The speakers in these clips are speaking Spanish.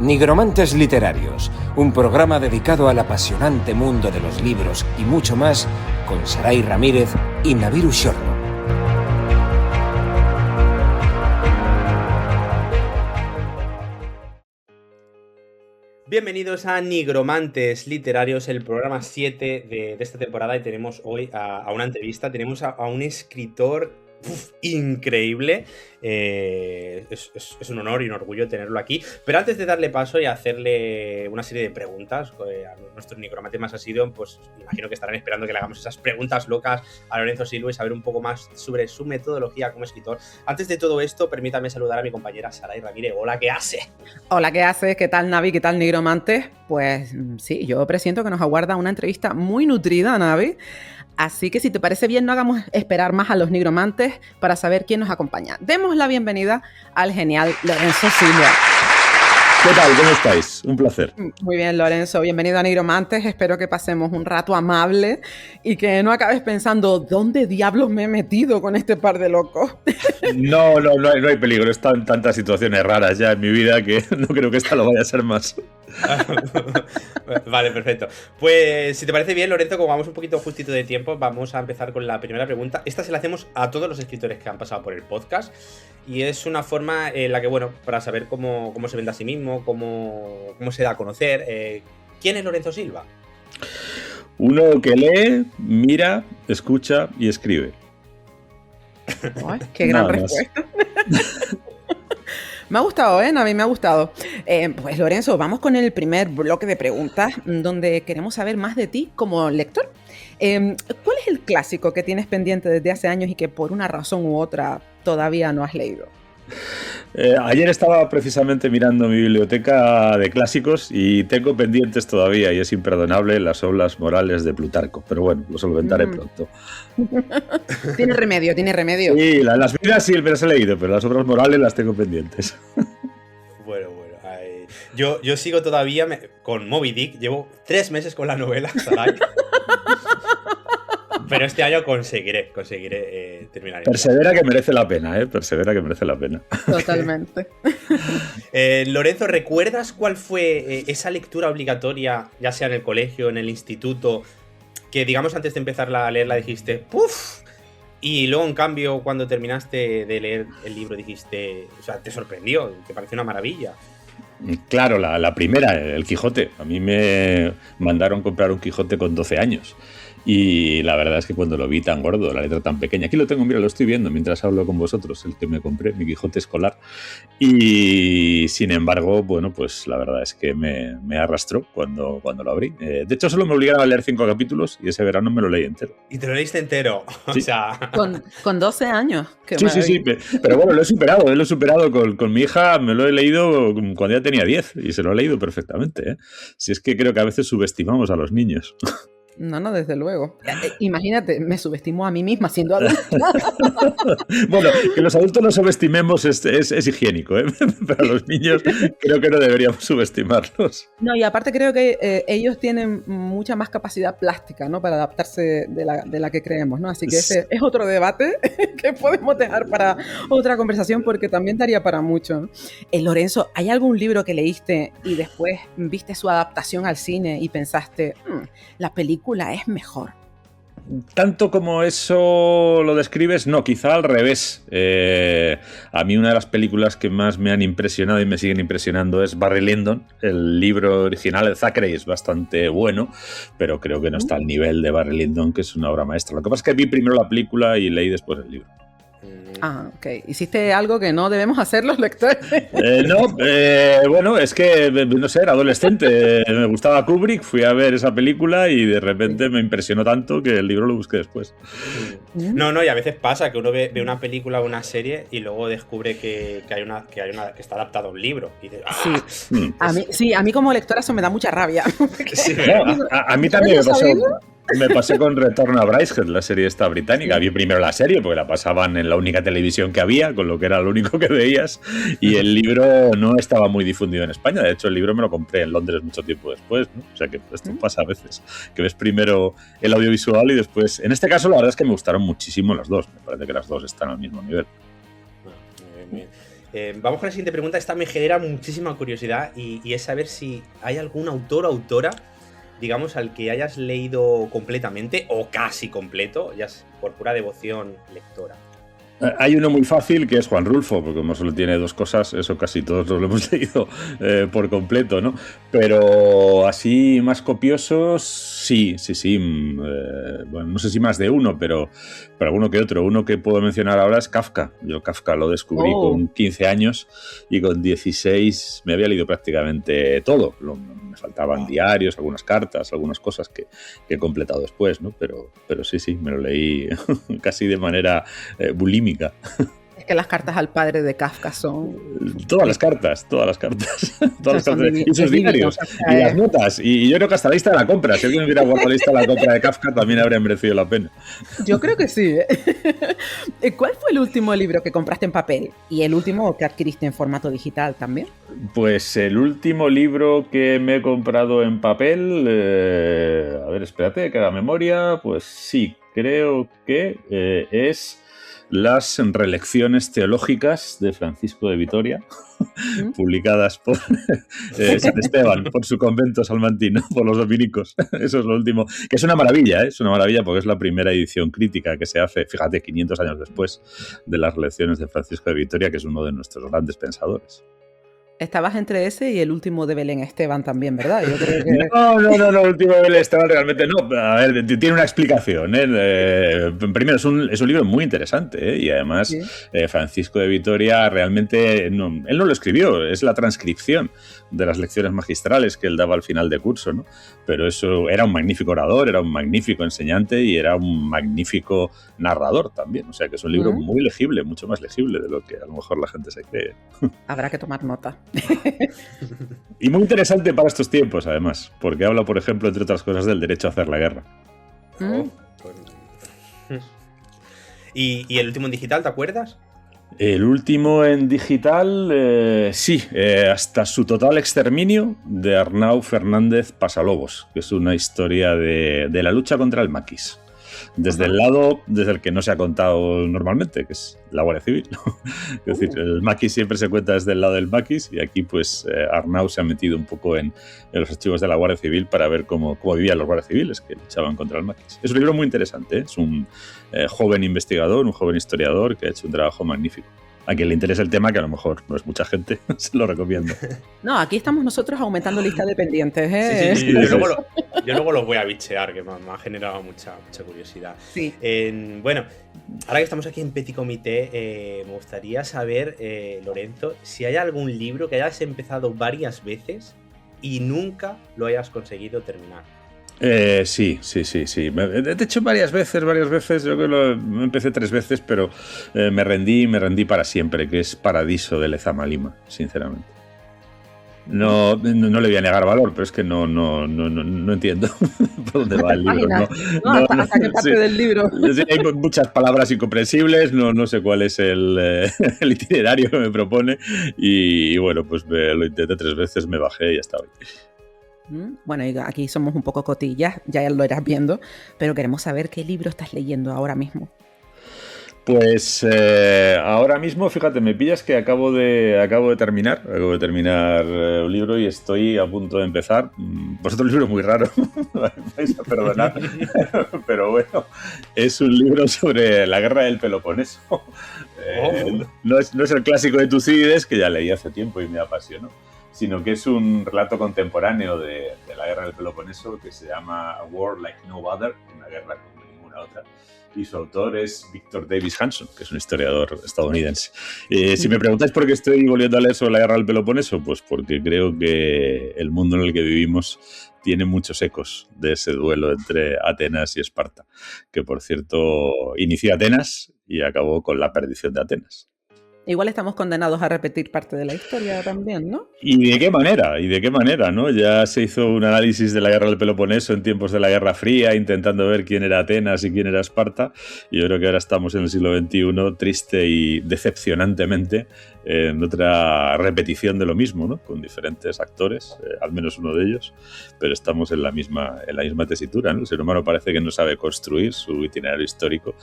Nigromantes Literarios, un programa dedicado al apasionante mundo de los libros y mucho más, con Saray Ramírez y Naviru Shorno. Bienvenidos a Nigromantes Literarios, el programa 7 de esta temporada, y tenemos hoy a una entrevista. Tenemos a un escritor increíble. Es un honor y un orgullo tenerlo aquí. Pero antes de darle paso y hacerle una serie de preguntas a nuestros nigromantes más asiduos, pues imagino que estarán esperando que le hagamos esas preguntas locas a Lorenzo Silva y saber un poco más sobre su metodología como escritor. Antes de todo esto, permítame saludar a mi compañera Saray Ramírez. Hola, ¿qué hace? Hola, ¿qué haces? ¿Qué tal, Navi? ¿Qué tal, nigromantes? Pues sí, yo presiento que nos aguarda una entrevista muy nutrida, Navi. Así que si te parece bien, no hagamos esperar más a los nigromantes para saber quién nos acompaña. Demos la bienvenida al genial Lorenzo Silva. ¿Qué tal? ¿Cómo estáis? Un placer. Muy bien, Lorenzo. Bienvenido a Nigromantes. Espero que pasemos un rato amable y que no acabes pensando ¿dónde diablos me he metido con este par de locos? No hay peligro. Están tantas situaciones raras ya en mi vida que no creo que esta lo vaya a ser más. Vale, perfecto. Pues si te parece bien, Lorenzo, como vamos un poquito justito de tiempo, vamos a empezar con la primera pregunta. Esta se la hacemos a todos los escritores que han pasado por el podcast y es una forma en la que, bueno, para saber cómo se vende a sí mismo, cómo se da a conocer. ¿Quién es Lorenzo Silva? Uno que lee, mira, escucha y escribe. Ay, qué gran respuesta. Me ha gustado, ¿eh? A mí me ha gustado. Pues Lorenzo, vamos con el primer bloque de preguntas donde queremos saber más de ti como lector. ¿Cuál es el clásico que tienes pendiente desde hace años y que por una razón u otra todavía no has leído? Ayer estaba precisamente mirando mi biblioteca de clásicos y tengo pendientes todavía, y es imperdonable, las obras morales de Plutarco. Pero bueno, lo solventaré pronto. Tiene remedio. Sí, las vidas sí me las he leído, pero las obras morales las tengo pendientes. Bueno. Yo sigo todavía con Moby Dick. Llevo 3 meses con la novela, Saray. Pero este año conseguiré terminar. Persevera que merece la pena, Persevera que merece la pena. Totalmente. Lorenzo, ¿recuerdas cuál fue esa lectura obligatoria, ya sea en el colegio, en el instituto, que digamos antes de empezar a leerla dijiste ¡puf! Y luego en cambio cuando terminaste de leer el libro dijiste, o sea, te sorprendió, te pareció una maravilla? Claro, la primera, el Quijote. A mí me mandaron comprar un Quijote con 12 años. Y la verdad es que cuando lo vi tan gordo, la letra tan pequeña, aquí lo tengo, mira, lo estoy viendo mientras hablo con vosotros, el que me compré, mi Quijote escolar. Y sin embargo, bueno, pues la verdad es que me arrastró cuando lo abrí. De hecho, solo me obligaron a leer 5 capítulos y ese verano me lo leí entero. ¿Y te lo leíste entero? Sí. O sea... Con 12 años. Sí. Pero bueno, lo he superado con mi hija, me lo he leído cuando ya tenía 10 y se lo he leído perfectamente, ¿eh? Si es que creo que a veces subestimamos a los niños. No, desde luego. Imagínate, me subestimo a mí misma siendo adulta. Bueno, que los adultos nos subestimemos es higiénico, ¿eh? Pero a los niños creo que no deberíamos subestimarlos. No, y aparte creo que ellos tienen mucha más capacidad plástica, ¿no? Para adaptarse de la que creemos, ¿no? Así que ese es otro debate que podemos dejar para otra conversación porque también daría para mucho, ¿no? Lorenzo, ¿hay algún libro que leíste y después viste su adaptación al cine y pensaste, la película es mejor? Tanto como eso lo describes, no, quizá al revés. A mí una de las películas que más me han impresionado y me siguen impresionando es Barry Lyndon. El libro original de Thackeray es bastante bueno, pero creo que no está al nivel de Barry Lyndon, que es una obra maestra. Lo que pasa es que vi primero la película y leí después el libro. Ah, ok. ¿Hiciste algo que no debemos hacer los lectores? Bueno, es que, no sé, era adolescente, me gustaba Kubrick, fui a ver esa película y de repente me impresionó tanto que el libro lo busqué después. No, y a veces pasa que uno ve una película o una serie y luego descubre que está adaptado a un libro. Y dice, ¡ah! Sí. A mí como lectora eso me da mucha rabia. Sí, a mí también me pasé con Retorno a Brideshead, la serie esta británica. Vi primero la serie porque la pasaban en la única televisión que había, con lo que era lo único que veías, y el libro no estaba muy difundido en España. De hecho, el libro me lo compré en Londres mucho tiempo después, ¿no? O sea que esto pasa a veces, que ves primero el audiovisual y después... En este caso, la verdad es que me gustaron muchísimo las dos. Me parece que las dos están al mismo nivel. bien. Vamos con la siguiente pregunta. Esta me genera muchísima curiosidad y es saber si hay algún autor o autora, digamos, al que hayas leído completamente o casi completo, ya por pura devoción lectora. Hay uno muy fácil que es Juan Rulfo, porque como solo tiene 2 cosas, eso casi todos lo hemos leído por completo, ¿no? Pero así más copiosos, sí. Bueno, no sé si más de uno, pero alguno que otro. Uno que puedo mencionar ahora es Kafka. Yo Kafka lo descubrí con 15 años y con 16 me había leído prácticamente todo. Me faltaban diarios, algunas cartas, algunas cosas que he completado después, ¿no? Pero sí, me lo leí casi de manera bulímica. Es que las cartas al padre de Kafka son... Todas las cartas. Y sus diarios, y las notas. Y yo creo que hasta la lista de la compra. Si alguien hubiera guardado la lista de la compra de Kafka, también habría merecido la pena. Yo creo que sí. ¿Cuál fue el último libro que compraste en papel? ¿Y el último que adquiriste en formato digital también? Pues el último libro que me he comprado en papel... a ver, espérate, que haga memoria. Pues sí, creo que es... Las relecciones teológicas de Francisco de Vitoria, publicadas por San Esteban, por su convento salmantino, por los dominicos. Eso es lo último. Que es una maravilla, ¿eh? Es una maravilla porque es la primera edición crítica que se hace, fíjate, 500 años después de las relecciones de Francisco de Vitoria, que es uno de nuestros grandes pensadores. Estabas entre ese y el último de Belén Esteban también, ¿verdad? Yo creo que... No, el último de Belén Esteban realmente no. A ver, tiene una explicación, ¿eh? Primero, es un libro muy interesante, ¿eh? Y además sí. Francisco de Vitoria realmente, él no lo escribió, es la transcripción de las lecciones magistrales que él daba al final de curso, ¿no? Pero eso era un magnífico orador, era un magnífico enseñante y era un magnífico narrador también. O sea que es un libro muy legible, mucho más legible de lo que a lo mejor la gente se cree. Habrá que tomar nota. Y muy interesante para estos tiempos, además, porque habla, por ejemplo, entre otras cosas, del derecho a hacer la guerra. ¿Y el último en digital, te acuerdas? El último en digital, sí, hasta su total exterminio, de Arnau Fernández Pasalobos, que es una historia de la lucha contra el maquis. Desde el lado desde el que no se ha contado normalmente, que es la Guardia Civil. Es decir, el maquis siempre se cuenta desde el lado del maquis y aquí pues Arnau se ha metido un poco en los archivos de la Guardia Civil para ver cómo vivían los guardias civiles que luchaban contra el maquis. Es un libro muy interesante, ¿eh? Es un joven investigador, un joven historiador que ha hecho un trabajo magnífico. A quien le interesa el tema, que a lo mejor no es mucha gente, se lo recomiendo. No, aquí estamos nosotros aumentando lista de pendientes, ¿eh? Sí. Yo luego los voy a bichear, que me ha generado mucha curiosidad. Sí. Bueno, ahora que estamos aquí en Petit Comité, me gustaría saber, Lorenzo, si hay algún libro que hayas empezado varias veces y nunca lo hayas conseguido terminar. Sí. De hecho, varias veces. Yo creo que lo empecé 3 veces, pero me rendí para siempre, que es Paradiso de Lezama Lima, sinceramente. No le voy a negar valor, pero es que no entiendo por dónde va el libro. ¿Hasta qué parte del libro? Hay muchas palabras incomprensibles, no sé cuál es el itinerario que me propone y bueno, pues lo intenté 3 veces, me bajé y ya estaba. Bueno, aquí somos un poco cotillas, ya lo irás viendo, pero queremos saber qué libro estás leyendo ahora mismo. Pues ahora mismo, fíjate, me pillas que acabo de terminar un libro y estoy a punto de empezar. Vosotros un libro muy raro, vais a perdonar, pero bueno, es un libro sobre la guerra del Peloponeso. No es el clásico de Tucídides, que ya leí hace tiempo y me apasionó, sino que es un relato contemporáneo de la guerra del Peloponeso que se llama A War Like No Other, una guerra como ninguna otra. Y su autor es Victor Davis Hanson, que es un historiador estadounidense. Si me preguntáis por qué estoy volviendo a leer sobre la guerra del Peloponeso, pues porque creo que el mundo en el que vivimos tiene muchos ecos de ese duelo entre Atenas y Esparta, que por cierto inició Atenas y acabó con la perdición de Atenas. Igual estamos condenados a repetir parte de la historia también, ¿no? ¿Y de qué manera, no? Ya se hizo un análisis de la guerra del Peloponeso en tiempos de la Guerra Fría, intentando ver quién era Atenas y quién era Esparta. Y yo creo que ahora estamos en el siglo XXI, triste y decepcionantemente, en otra repetición de lo mismo, ¿no? Con diferentes actores, al menos uno de ellos, pero estamos en la misma tesitura, ¿no? El ser humano parece que no sabe construir su itinerario histórico,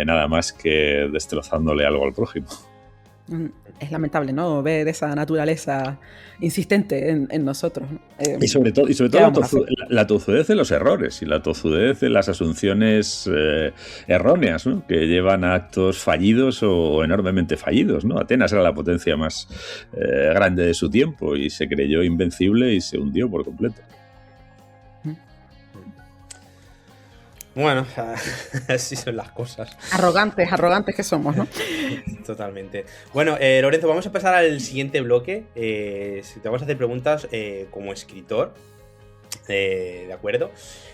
nada más que destrozándole algo al prójimo. Es lamentable, ¿no? Ver esa naturaleza insistente en nosotros, ¿no? Y sobre todo la tozudez de los errores y la tozudez de las asunciones erróneas, ¿no? Que llevan a actos fallidos o enormemente fallidos, ¿no? Atenas era la potencia más grande de su tiempo y se creyó invencible y se hundió por completo. Bueno, así son las cosas. Arrogantes que somos, ¿no? Totalmente. Bueno, Lorenzo, vamos a pasar al siguiente bloque. Te vamos a hacer preguntas como escritor. ¿De acuerdo?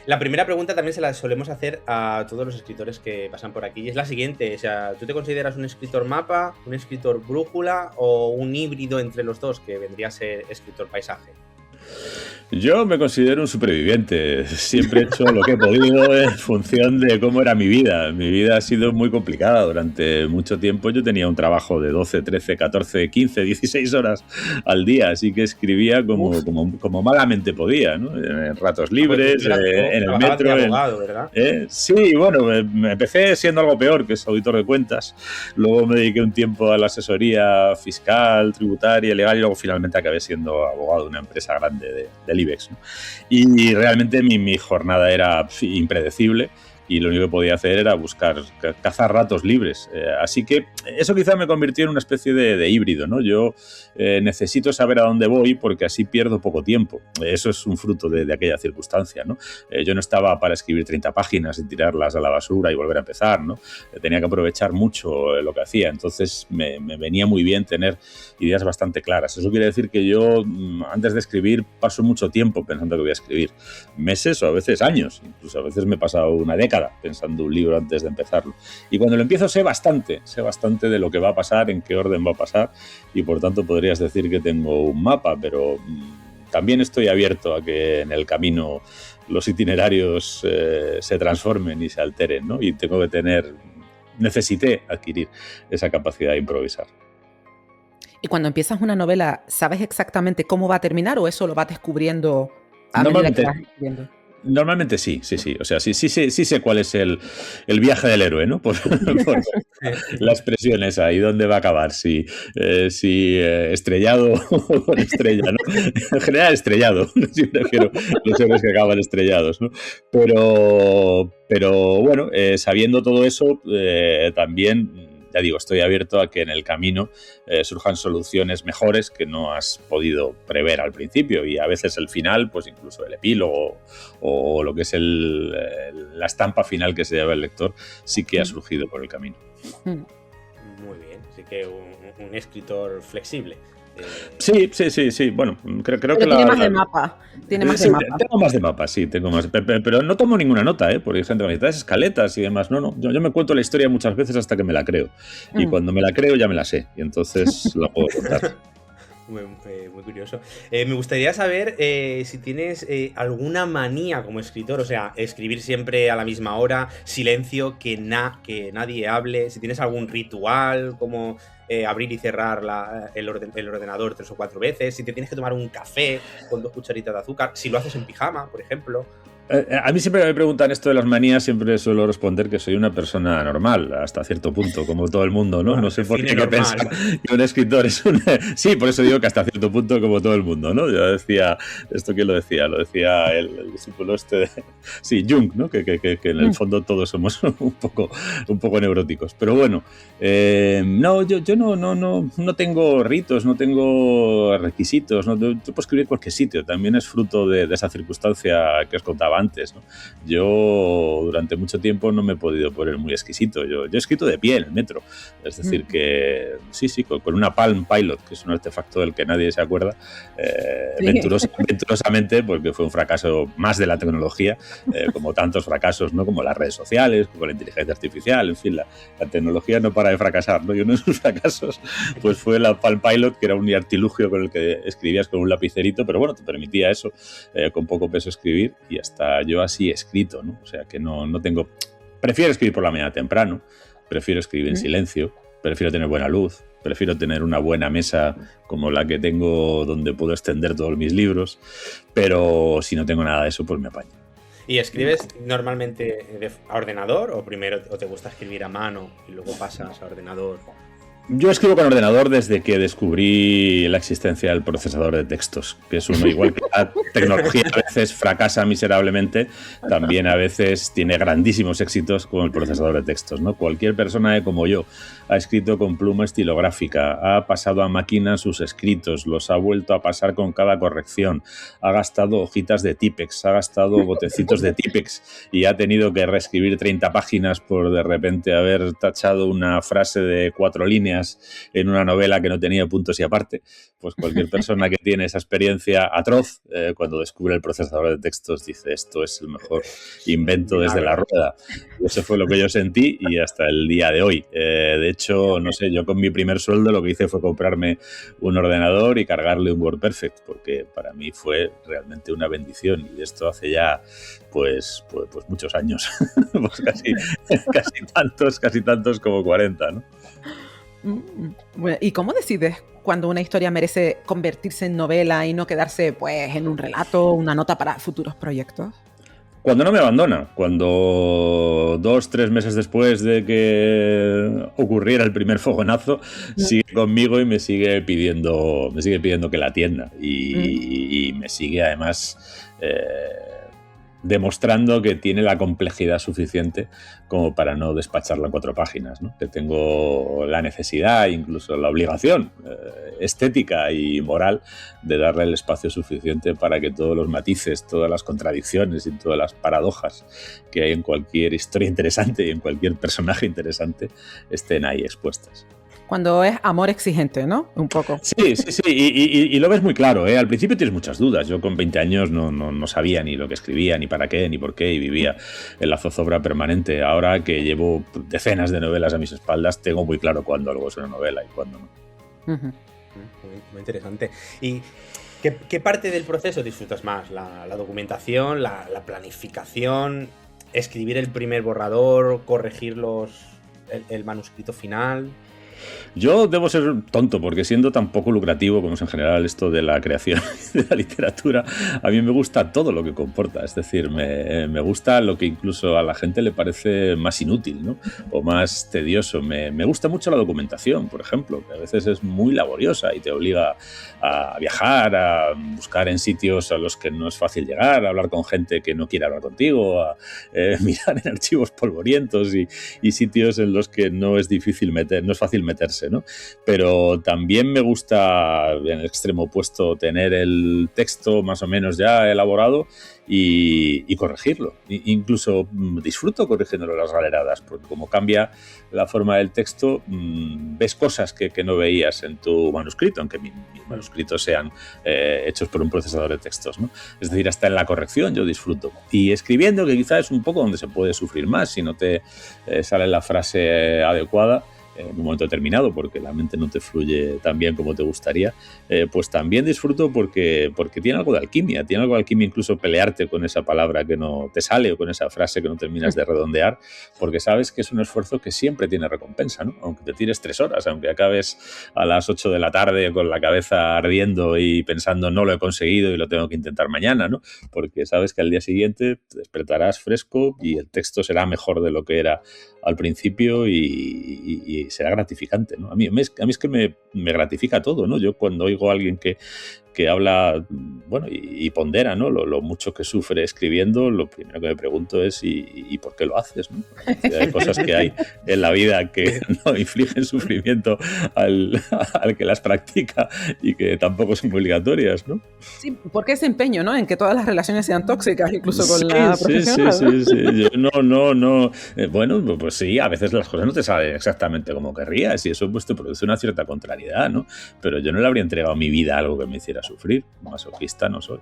La primera pregunta también se la solemos hacer a todos los escritores que pasan por aquí. Y es la siguiente. O sea, ¿tú te consideras un escritor mapa, un escritor brújula o un híbrido entre los dos, que vendría a ser escritor paisaje? Yo me considero un superviviente. Siempre he hecho lo que he podido en función de cómo era mi vida. Mi vida ha sido muy complicada. Durante mucho tiempo yo tenía un trabajo de 12, 13, 14, 15, 16 horas al día. Así que escribía como malamente podía, ¿no? En ratos libres, en el metro. Abogado, ¿verdad? Sí, bueno, me empecé siendo algo peor, que es auditor de cuentas. Luego me dediqué un tiempo a la asesoría fiscal, tributaria, legal, y luego finalmente acabé siendo abogado de una empresa grande del IBEX, ¿no? Y realmente mi jornada era impredecible y lo único que podía hacer era cazar ratos libres. Así que eso quizá me convirtió en una especie de híbrido, ¿no? Yo necesito saber a dónde voy porque así pierdo poco tiempo. Eso es un fruto de aquella circunstancia, ¿no? Yo no estaba para escribir 30 páginas y tirarlas a la basura y volver a empezar, ¿no? Tenía que aprovechar mucho lo que hacía. Entonces me venía muy bien tener ideas bastante claras. Eso quiere decir que yo, antes de escribir, paso mucho tiempo pensando que voy a escribir. Meses o a veces años. Incluso a veces me he pasado una década pensando un libro antes de empezarlo. Y cuando lo empiezo sé bastante de lo que va a pasar, en qué orden va a pasar, y por tanto podrías decir que tengo un mapa, pero también estoy abierto a que en el camino los itinerarios se transformen y se alteren, ¿no? Y necesité adquirir esa capacidad de improvisar. Y cuando empiezas una novela, ¿sabes exactamente cómo va a terminar o eso lo vas descubriendo a medida que vas escribiendo? Normalmente sí. O sea, sí sé cuál es el viaje del héroe, ¿no? Por la expresión esa, y dónde va a acabar, si estrellado o con estrella, ¿no? En general estrellado, yo prefiero los héroes que acaban estrellados, ¿no? Pero bueno, sabiendo todo eso, también, ya digo, estoy abierto a que en el camino surjan soluciones mejores que no has podido prever al principio, y a veces el final, pues incluso el epílogo o lo que es la estampa final que se lleva el lector, sí que ha surgido por el camino. Muy bien, así que un escritor flexible. Sí. Bueno, creo que tiene más de mapa. Tiene más de mapa. Tengo más de mapa, sí, tengo más. Pero no tomo ninguna nota, porque hay gente que me dice, escaletas y demás. No. Yo me cuento la historia muchas veces hasta que me la creo. Y cuando me la creo ya me la sé. Y entonces la puedo contar. Muy curioso. Me gustaría saber si tienes alguna manía como escritor, o sea, escribir siempre a la misma hora, silencio, que nadie hable, si tienes algún ritual como abrir y cerrar el ordenador 3 o 4 veces, si te tienes que tomar un café con 2 cucharitas de azúcar, si lo haces en pijama, por ejemplo. A mí siempre me preguntan esto de las manías, siempre suelo responder que soy una persona normal, hasta cierto punto, como todo el mundo, ¿no? No sé por qué pensar que un escritor es un... Sí, por eso digo que hasta cierto punto como todo el mundo, ¿no? Yo decía, ¿esto quién lo decía? Lo decía el discípulo sí, Jung, ¿no? Que en el fondo todos somos un poco neuróticos. Pero bueno, no, yo no tengo ritos, no tengo requisitos, yo puedo escribir en cualquier sitio, también es fruto de esa circunstancia que os contaba antes, ¿no? Yo durante mucho tiempo no me he podido poner muy exquisito. Yo he escrito de pie en el metro. Es decir, que sí, con una Palm Pilot, que es un artefacto del que nadie se acuerda, venturosamente, porque fue un fracaso más de la tecnología, como tantos fracasos, ¿no? Como las redes sociales, como la inteligencia artificial, en fin, la tecnología no para de fracasar, ¿no? Y uno de sus fracasos pues fue la Palm Pilot, que era un artilugio con el que escribías con un lapicerito, pero bueno, te permitía eso, con poco peso escribir, y hasta yo así he escrito, ¿no? O sea que no tengo... Prefiero escribir por la mañana temprano, prefiero escribir en silencio, prefiero tener buena luz, prefiero tener una buena mesa como la que tengo donde puedo extender todos mis libros, pero si no tengo nada de eso, pues me apaño. ¿Y escribes normalmente a ordenador o primero te gusta escribir a mano y luego pasas a ordenador? Yo escribo con ordenador desde que descubrí la existencia del procesador de textos, que es uno, igual que la tecnología a veces fracasa miserablemente, también a veces tiene grandísimos éxitos con el procesador de textos, ¿no? Cualquier persona como yo ha escrito con pluma estilográfica, ha pasado a máquina sus escritos, los ha vuelto a pasar con cada corrección, ha gastado hojitas de Tipex, ha gastado botecitos de Tipex y ha tenido que reescribir 30 páginas por de repente haber tachado una frase de 4 líneas en una novela que no tenía puntos y aparte. Pues cualquier persona que tiene esa experiencia atroz, cuando descubre el procesador de textos, dice: esto es el mejor invento desde la rueda. Y eso fue lo que yo sentí y hasta el día de hoy. De hecho, no sé, yo con mi primer sueldo lo que hice fue comprarme un ordenador y cargarle un WordPerfect, porque para mí fue realmente una bendición. Y esto hace ya pues muchos años, pues casi tantos como 40, ¿no? Bueno, ¿y cómo decides cuando una historia merece convertirse en novela y no quedarse pues en un relato, una nota para futuros proyectos? Cuando no me abandona, cuando 2-3 meses después de que ocurriera el primer fogonazo, sigue conmigo y me sigue pidiendo que la atienda y me sigue además demostrando que tiene la complejidad suficiente como para no despacharla en 4 páginas, ¿no? Que tengo la necesidad, incluso la obligación estética y moral de darle el espacio suficiente para que todos los matices, todas las contradicciones y todas las paradojas que hay en cualquier historia interesante y en cualquier personaje interesante estén ahí expuestas. Cuando es amor exigente, ¿no? Un poco. Sí, y lo ves muy claro, ¿eh? Al principio tienes muchas dudas. Yo con 20 años no sabía ni lo que escribía, ni para qué, ni por qué, y vivía en la zozobra permanente. Ahora que llevo decenas de novelas a mis espaldas, tengo muy claro cuándo algo es una novela y cuándo no. Uh-huh. Muy interesante. ¿Y qué parte del proceso disfrutas más? ¿La documentación, la planificación, escribir el primer borrador, corregir el manuscrito final? Yo debo ser tonto, porque siendo tan poco lucrativo como es en general esto de la creación de la literatura, a mí me gusta todo lo que comporta. Es decir, me gusta lo que incluso a la gente le parece más inútil, ¿no? O más tedioso. Me gusta mucho la documentación, por ejemplo, que a veces es muy laboriosa y te obliga a viajar, a buscar en sitios a los que no es fácil llegar, a hablar con gente que no quiere hablar contigo, a mirar en archivos polvorientos y sitios en los que no es fácil meterse, ¿no? Pero también me gusta, en el extremo opuesto, tener el texto más o menos ya elaborado y corregirlo. Incluso disfruto corrigiéndolo las galeradas, porque como cambia la forma del texto, ves cosas que no veías en tu manuscrito, aunque mis manuscritos sean hechos por un procesador de textos, ¿no? Es decir, hasta en la corrección yo disfruto. Y escribiendo, que quizás es un poco donde se puede sufrir más, si no te sale la frase adecuada en un momento determinado, porque la mente no te fluye tan bien como te gustaría, pues también disfruto porque tiene algo de alquimia, incluso pelearte con esa palabra que no te sale o con esa frase que no terminas de redondear, porque sabes que es un esfuerzo que siempre tiene recompensa, ¿no? Aunque te tires 3 horas, aunque acabes a las 8 de la tarde con la cabeza ardiendo y pensando no lo he conseguido y lo tengo que intentar mañana, ¿no? Porque sabes que al día siguiente te despertarás fresco y el texto será mejor de lo que era al principio y será gratificante, ¿no? A mí es que me gratifica todo, ¿no? Yo cuando oigo a alguien que habla, bueno, y pondera, ¿no? Lo mucho que sufre escribiendo, lo primero que me pregunto es ¿y por qué lo haces, ¿no? Hay cosas que hay en la vida que no infligen sufrimiento al que las practica y que tampoco son obligatorias, ¿no? Sí, porque ese empeño, ¿no? En que todas las relaciones sean tóxicas, incluso con la profesional. Sí. Yo no. Bueno, pues sí, a veces las cosas no te salen exactamente como querrías y eso pues te produce una cierta contrariedad, ¿no? Pero yo no le habría entregado mi vida a algo que me hiciera sufrir. Masoquista no soy.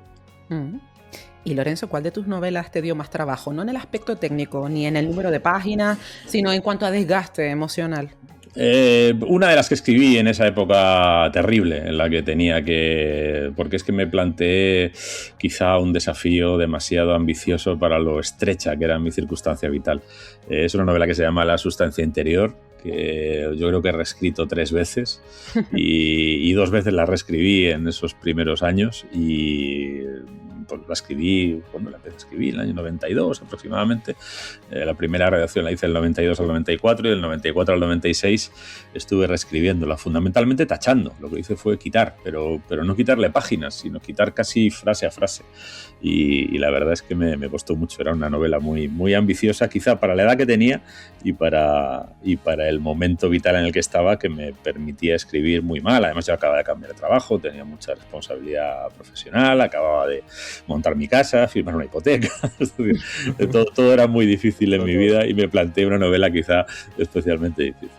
Y Lorenzo, ¿cuál de tus novelas te dio más trabajo? No en el aspecto técnico, ni en el número de páginas, sino en cuanto a desgaste emocional. Una de las que escribí en esa época terrible, en la que tenía que... Porque es que me planteé quizá un desafío demasiado ambicioso para lo estrecha que era mi circunstancia vital. Es una novela que se llama La sustancia interior, que yo creo que he reescrito 3 veces y 2 veces la reescribí en esos primeros años y pues la escribí, cuando la empecé a escribir, en el año 92 aproximadamente. La primera redacción la hice del 92 al 94 y del 94 al 96 estuve reescribiéndola, fundamentalmente tachando. Lo que hice fue quitar, pero no quitarle páginas, sino quitar casi frase a frase. Y la verdad es que me costó mucho. Era una novela muy, muy ambiciosa, quizá para la edad que tenía y para el momento vital en el que estaba, que me permitía escribir muy mal. Además, yo acababa de cambiar de trabajo, tenía mucha responsabilidad profesional, acababa de montar mi casa, firmar una hipoteca. todo era muy difícil en mi vida y me planteé una novela quizá especialmente difícil.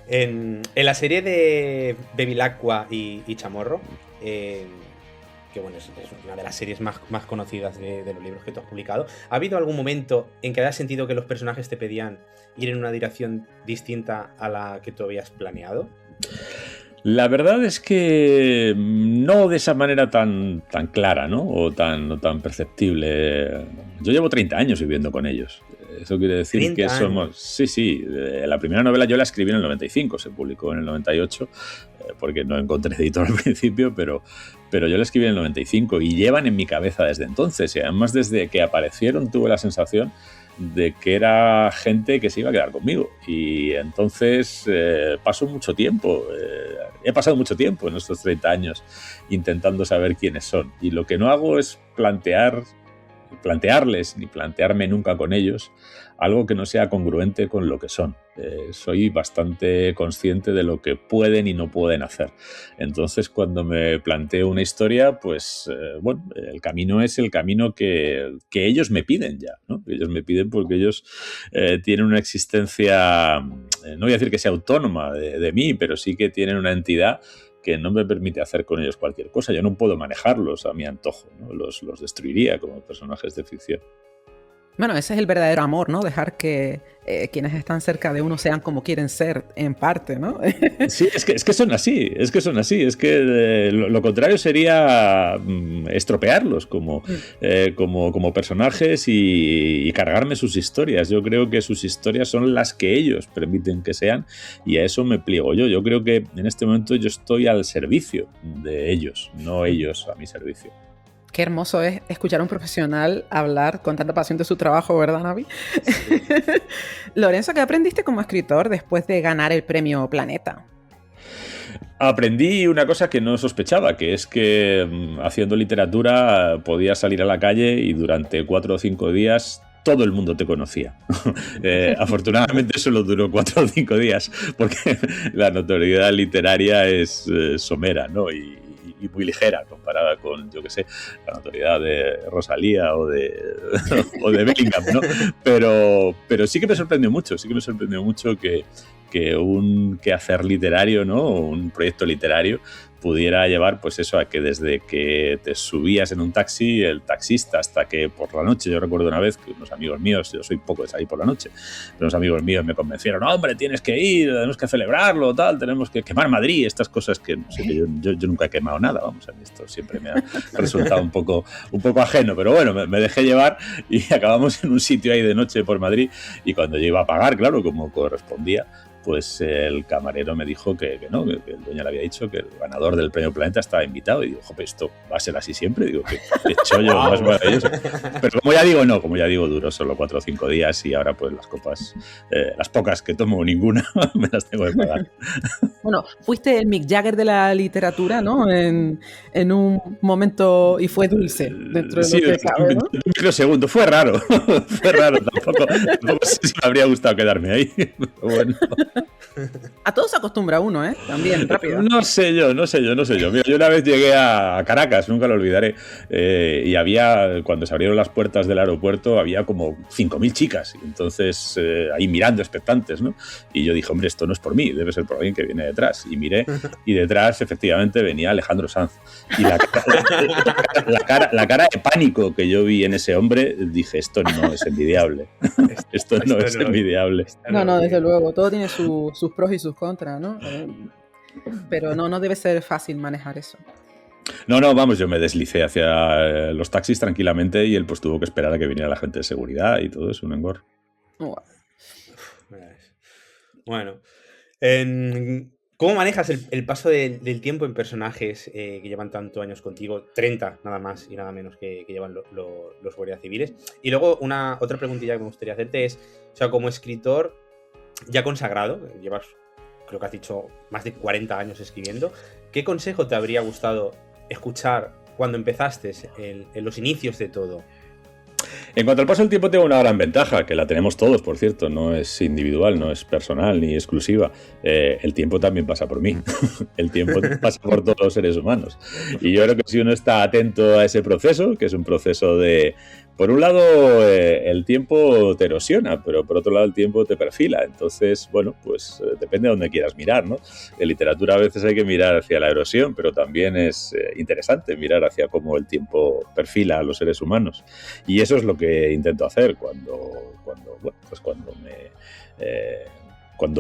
En la serie de Bevilacqua y Chamorro, que bueno, es una de las series más conocidas de los libros que tú has publicado, ¿ha habido algún momento en que hayas sentido que los personajes te pedían ir en una dirección distinta a la que tú habías planeado? La verdad es que no de esa manera tan clara, ¿no? O tan perceptible. Yo llevo 30 años viviendo con ellos. Eso quiere decir que somos... Sí. La primera novela yo la escribí en el 95, se publicó en el 98, porque no encontré editor al principio, pero yo la escribí en el 95 y llevan en mi cabeza desde entonces. Y además, desde que aparecieron, tuve la sensación de que era gente que se iba a quedar conmigo. Y entonces pasó mucho tiempo. He pasado mucho tiempo en estos 30 años intentando saber quiénes son. Y lo que no hago es plantearles, ni plantearme nunca con ellos, algo que no sea congruente con lo que son. Soy bastante consciente de lo que pueden y no pueden hacer. Entonces, cuando me planteo una historia, pues, el camino es el camino que ellos me piden ya, ¿no? Ellos me piden porque ellos tienen una existencia, no voy a decir que sea autónoma de mí, pero sí que tienen una entidad que no me permite hacer con ellos cualquier cosa. Yo no puedo manejarlos a mi antojo, ¿no? Los destruiría como personajes de ficción. Bueno, ese es el verdadero amor, ¿no? Dejar que quienes están cerca de uno sean como quieren ser, en parte, ¿no? Sí, es que son así, es que lo contrario sería estropearlos como personajes y cargarme sus historias. Yo creo que sus historias son las que ellos permiten que sean y a eso me pliego yo. Yo creo que en este momento yo estoy al servicio de ellos, no ellos a mi servicio. Qué hermoso es escuchar a un profesional hablar con tanta pasión de su trabajo, ¿verdad, Navi? Sí. Lorenzo, ¿qué aprendiste como escritor después de ganar el premio Planeta? Aprendí una cosa que no sospechaba, que es que haciendo literatura podías salir a la calle y durante 4 o 5 días todo el mundo te conocía. Afortunadamente solo duró 4 o 5 días, porque la notoriedad literaria es somera, ¿no? Y muy ligera comparada con, yo qué sé, la notoriedad de Rosalía o de Bellingham, ¿no? Pero sí que me sorprendió mucho que un quehacer literario, ¿no? Un proyecto literario pudiera llevar, pues eso, a que desde que te subías en un taxi, el taxista, hasta que por la noche, yo recuerdo una vez que unos amigos míos, yo soy poco de salir por la noche, pero unos amigos míos me convencieron, hombre, tienes que ir, tenemos que celebrarlo, tal, tenemos que quemar Madrid, estas cosas que, no sé, que yo nunca he quemado nada, vamos, a mí esto siempre me ha resultado un poco ajeno, pero bueno, me dejé llevar y acabamos en un sitio ahí de noche por Madrid y cuando yo iba a pagar, claro, como correspondía, pues el camarero me dijo que no, que el dueño le había dicho que el ganador del premio Planeta estaba invitado. Y digo, joder, ¿esto va a ser así siempre? Digo, que chollo más maravilloso. Pero como ya digo, duró solo 4 o 5 días y ahora pues las copas, las pocas que tomo, ninguna, me las tengo que pagar. Bueno, fuiste el Mick Jagger de la literatura, ¿no? En un momento, y fue dulce dentro de lo que cabe, ¿no? Un microsegundo, fue raro, tampoco sé si me habría gustado quedarme ahí, pero bueno. A todo se acostumbra uno, ¿eh? También, rápido. No sé yo. Mira, yo una vez llegué a Caracas, nunca lo olvidaré, y había, cuando se abrieron las puertas del aeropuerto, había como 5.000 chicas, entonces ahí mirando, expectantes, ¿no? Y yo dije, hombre, esto no es por mí, debe ser por alguien que viene detrás. Y miré, y detrás efectivamente venía Alejandro Sanz. Y la cara de pánico que yo vi en ese hombre, dije, esto no es envidiable. Esto no es envidiable. No, desde luego, todo tiene sus pros y sus contras, ¿no? Pero no debe ser fácil manejar eso. No, vamos, yo me deslicé hacia los taxis tranquilamente y él pues tuvo que esperar a que viniera la gente de seguridad y todo eso, un engorro. Bueno, en ¿Cómo manejas el paso del tiempo en personajes que llevan tantos años contigo? 30 nada más y nada menos que llevan los guardias civiles. Y luego otra preguntilla que me gustaría hacerte es, o sea, como escritor ya consagrado, llevas, creo que has dicho, más de 40 años escribiendo, ¿qué consejo te habría gustado escuchar cuando empezaste en los inicios de todo? En cuanto al paso del tiempo, tengo una gran ventaja, que la tenemos todos, por cierto, no es individual, no es personal ni exclusiva. El tiempo también pasa por mí. El tiempo pasa por todos los seres humanos. Y yo creo que si uno está atento a ese proceso, que es un proceso de... Por un lado, el tiempo te erosiona, pero por otro lado el tiempo te perfila. Entonces, bueno, pues depende de dónde quieras mirar, ¿no? En literatura a veces hay que mirar hacia la erosión, pero también es interesante mirar hacia cómo el tiempo perfila a los seres humanos. Y eso es lo que intento hacer cuando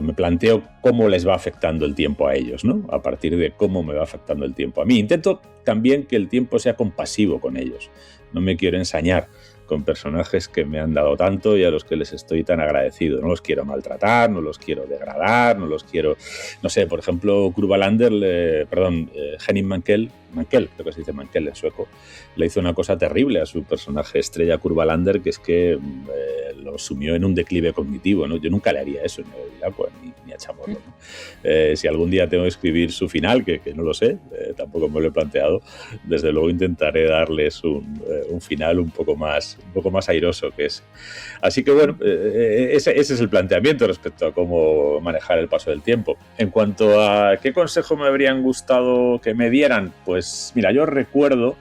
me planteo cómo les va afectando el tiempo a ellos, ¿no? A partir de cómo me va afectando el tiempo a mí. Intento también que el tiempo sea compasivo con ellos. No me quiero ensañar con personajes que me han dado tanto y a los que les estoy tan agradecido. No los quiero maltratar, no los quiero degradar, no los quiero... No sé, por ejemplo, Henning Mankell, creo que se dice Mankell en sueco, le hizo una cosa terrible a su personaje estrella Kurvalander, que es que lo sumió en un declive cognitivo, ¿no? Yo nunca le haría eso, ni a chamorro, ¿no? Si algún día tengo que escribir su final, que no lo sé, tampoco me lo he planteado, desde luego intentaré darles un final un poco más airoso que ese. Así que bueno, ese es el planteamiento respecto a cómo manejar el paso del tiempo. En cuanto a qué consejo me habrían gustado que me dieran, pues mira, yo recuerdo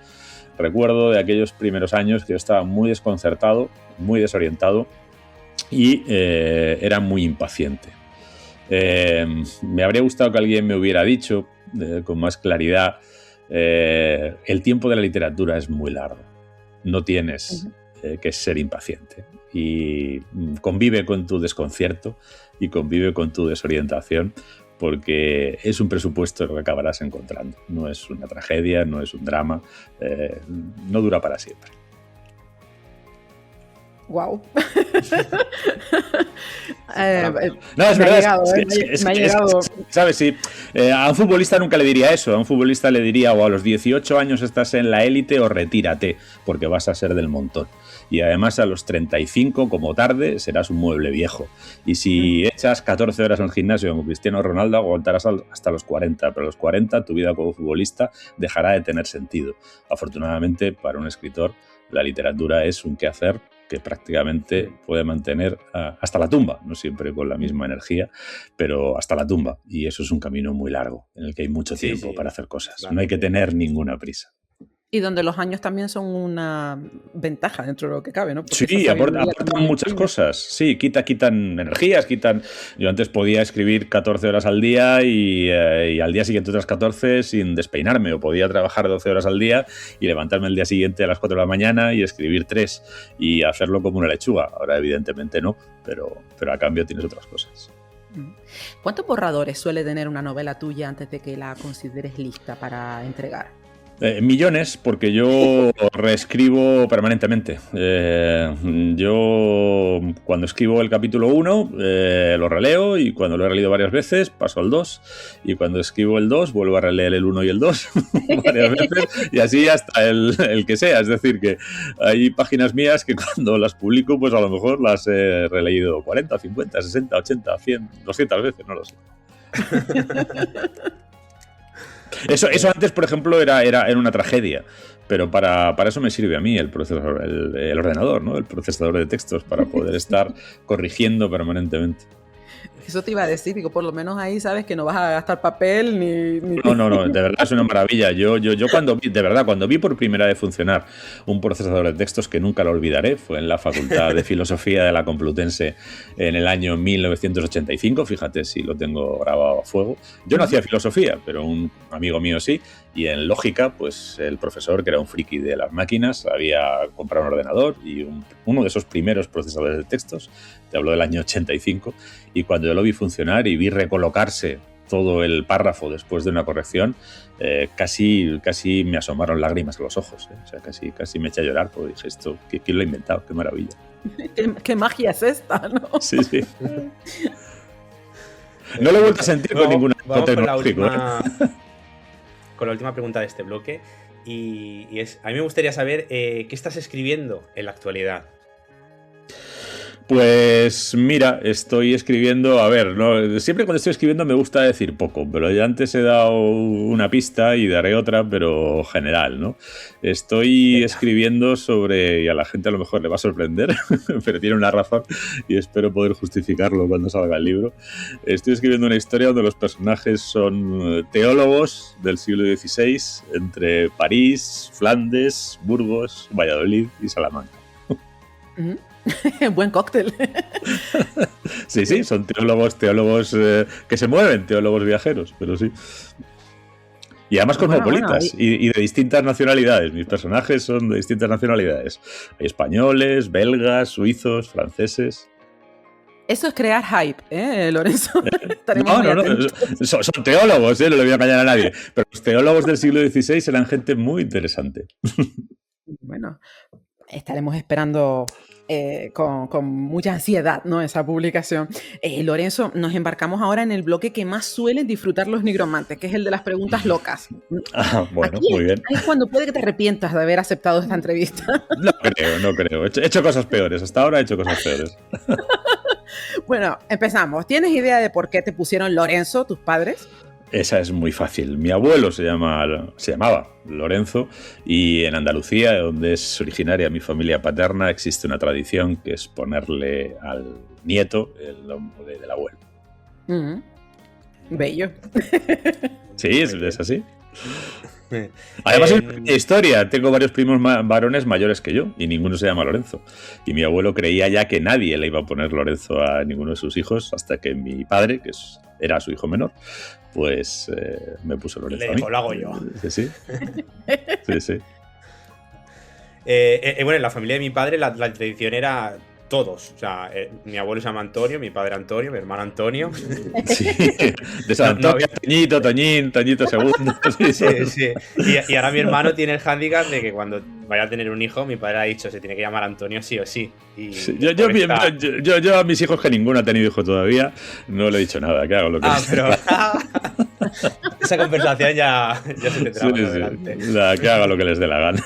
de aquellos primeros años que yo estaba muy desconcertado, muy desorientado y era muy impaciente. Me habría gustado que alguien me hubiera dicho con más claridad, el tiempo de la literatura es muy largo, no tienes que ser impaciente y convive con tu desconcierto y convive con tu desorientación, porque es un presupuesto que acabarás encontrando. No es una tragedia, no es un drama, no dura para siempre. Wow. No, es verdad. Me ha llegado. ¿Sabes? Sí. A un futbolista nunca le diría eso. A un futbolista le diría, o a los 18 años estás en la élite o retírate, porque vas a ser del montón. Y además a los 35, como tarde, serás un mueble viejo. Y si echas 14 horas en el gimnasio como Cristiano Ronaldo, aguantarás hasta los 40. Pero a los 40 tu vida como futbolista dejará de tener sentido. Afortunadamente, para un escritor, la literatura es un quehacer que prácticamente puede mantener hasta la tumba, no siempre con la misma energía, pero hasta la tumba. Y eso es un camino muy largo, en el que hay mucho tiempo para hacer cosas. Claro. No hay que tener ninguna prisa. Y donde los años también son una ventaja dentro de lo que cabe, ¿no? Porque sí, aportan muchas cosas. Sí, quitan energías, Yo antes podía escribir 14 horas al día y al día siguiente otras 14 sin despeinarme, o podía trabajar 12 horas al día y levantarme el día siguiente a las 4 de la mañana y escribir 3 y hacerlo como una lechuga. Ahora evidentemente no, pero a cambio tienes otras cosas. ¿Cuántos borradores suele tener una novela tuya antes de que la consideres lista para entregar? Millones, porque yo reescribo permanentemente. Yo cuando escribo el capítulo 1 lo releo, y cuando lo he releído varias veces paso al 2, y cuando escribo el 2 vuelvo a releer el 1 y el 2 varias veces, y así hasta el que sea. Es decir, que hay páginas mías que cuando las publico pues a lo mejor las he releído 40, 50, 60, 80, 100, 200 veces, no lo sé. Eso antes, por ejemplo, era una tragedia, pero para eso me sirve a mí el ordenador, ¿no? El procesador de textos, para poder estar corrigiendo permanentemente. Eso te iba a decir, digo, por lo menos ahí sabes que no vas a gastar papel ni... No, de verdad es una maravilla. Yo cuando vi por primera vez funcionar un procesador de textos, que nunca lo olvidaré, fue en la Facultad de Filosofía de la Complutense en el año 1985, fíjate si lo tengo grabado a fuego. Yo no hacía filosofía, pero un amigo mío sí, y en lógica, pues el profesor, que era un friki de las máquinas, había comprado un ordenador y uno de esos primeros procesadores de textos, te hablo del año 85, y cuando yo lo vi funcionar y vi recolocarse todo el párrafo después de una corrección, casi me asomaron lágrimas a los ojos, O sea, casi me eché a llorar, porque dije, esto, ¿quién lo ha inventado? ¡Qué maravilla! ¿Qué magia es esta, no? Sí. No lo he vuelto a sentir con ninguna Vamos con tecnológico. con la última pregunta de este bloque. Y es, a mí me gustaría saber qué estás escribiendo en la actualidad. Pues mira, estoy escribiendo, a ver, no, siempre cuando estoy escribiendo me gusta decir poco, pero ya antes he dado una pista y daré otra, pero general, ¿no? Estoy escribiendo sobre, y a la gente a lo mejor le va a sorprender, pero tiene una razón y espero poder justificarlo cuando salga el libro. Estoy escribiendo una historia donde los personajes son teólogos del siglo XVI entre París, Flandes, Burgos, Valladolid y Salamanca. Buen cóctel. Sí, son teólogos que se mueven, teólogos viajeros, pero sí. Y además cosmopolitas y de distintas nacionalidades. Mis personajes son de distintas nacionalidades. Hay españoles, belgas, suizos, franceses. Eso es crear hype, Lorenzo. No. Son teólogos, no le voy a callar a nadie. Pero los teólogos del siglo XVI eran gente muy interesante. Bueno, estaremos esperando con mucha ansiedad, ¿no? Esa publicación. Lorenzo, nos embarcamos ahora en el bloque que más suelen disfrutar los nigromantes, que es el de las preguntas locas. Bueno, aquí muy bien. Es cuando puede que te arrepientas de haber aceptado esta entrevista. No creo. He hecho cosas peores. Hasta ahora he hecho cosas peores. Bueno, empezamos. ¿Tienes idea de por qué te pusieron Lorenzo, tus padres? Esa es muy fácil. Mi abuelo se llamaba Lorenzo y en Andalucía, donde es originaria mi familia paterna, existe una tradición que es ponerle al nieto el nombre del abuelo. Bello. Sí, es así. Además es una historia. Tengo varios primos varones mayores que yo y ninguno se llama Lorenzo. Y mi abuelo creía ya que nadie le iba a poner Lorenzo a ninguno de sus hijos hasta que mi padre, que era su hijo menor, pues me puso Lorenzo. Le dijo, lo hago yo. Sí. Bueno, en la familia de mi padre la tradición era todos. O sea, mi abuelo se llama Antonio, mi padre Antonio, mi hermano Antonio. Sí, de San Antonio, Toñito, Toñín, Toñito segundo. Sí. Y ahora mi hermano tiene el hándicap de que cuando vaya a tener un hijo, mi padre ha dicho se tiene que llamar Antonio sí o sí. Sí, yo a mis hijos, que ninguno ha tenido hijo todavía, no le he dicho nada, que hago lo que pero esa conversación ya se tendrá más adelante. Que haga lo que les dé la gana.